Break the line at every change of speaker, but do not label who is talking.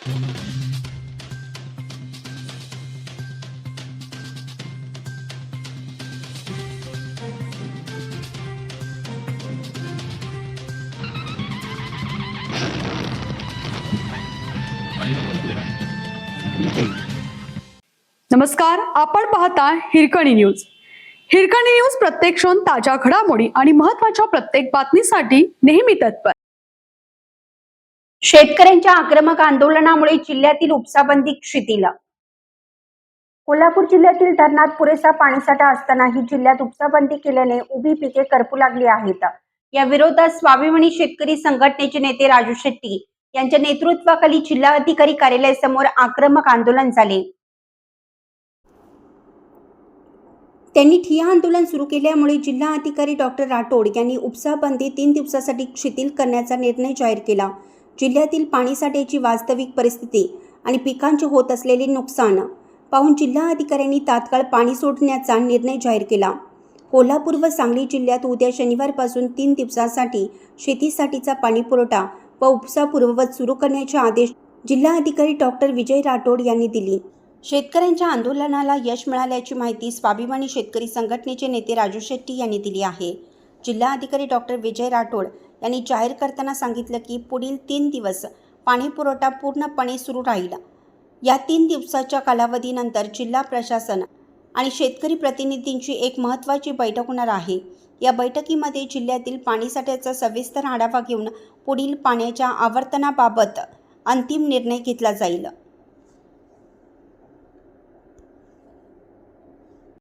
नमस्कार, आपण पाहता हिरकणी न्यूज. हिरकणी न्यूज प्रत्येक क्षण ताज्या घडामोडी आणि महत्त्वाच्या प्रत्येक बातमीसाठी नेहमी तत्पर.
शेतकऱ्यांच्या आक्रमक आंदोलनामुळे जिल्ह्यातील उपसाबंदी शिथिल. कोल्हापूर जिल्ह्यातील धरणात पुरेसा पाणीसाठा असतानाही जिल्ह्यात उपसाबंदी केल्याने उभी पिके करपू लागली आहेत. या विरोधात स्वाभिमानी शेतकरी संघटनेचे नेते राजू शेट्टी यांच्या नेतृत्वाखाली जिल्हाधिकारी कार्यालयासमोर आक्रमक आंदोलन झाले. त्यांनी ठिय्या आंदोलन सुरू केल्यामुळे जिल्हाधिकारी डॉक्टर राठोड यांनी उपसाबंदी 3 दिवसासाठी शिथिल करण्याचा निर्णय जाहीर केला. जिल्ह्यातील पाणीसाठ्याची वास्तविक परिस्थिती आणि पिकांचे होत असलेले नुकसान पाहून जिल्हाधिकाऱ्यांनी तात्काळ पाणी सोडण्याचा निर्णय जाहीर केला. कोल्हापूर व सांगली जिल्ह्यात उद्या शनिवारपासून 3 दिवसांसाठी शेतीसाठीचा पाणीपुरवठा व उपसा पूर्ववत सुरू करण्याचे आदेश जिल्हाधिकारी डॉक्टर विजय राठोड यांनी दिली. शेतकऱ्यांच्या आंदोलनाला यश मिळाल्याची माहिती स्वाभिमानी शेतकरी संघटनेचे नेते राजू शेट्टी यांनी दिली आहे. जिल्हाधिकारी डॉक्टर विजय राठोड यांनी जाहीर करताना सांगितलं की पुढील 3 दिवस पाणीपुरवठा पूर्णपणे सुरू राहील. या 3 दिवसाच्या कालावधीनंतर जिल्हा प्रशासन आणि शेतकरी प्रतिनिधींची एक महत्त्वाची बैठक होणार आहे. या बैठकीमध्ये जिल्ह्यातील पाणीसाठ्याचा सविस्तर आढावा घेऊन पुढील पाण्याच्या आवर्तनाबाबत अंतिम निर्णय घेतला जाईल.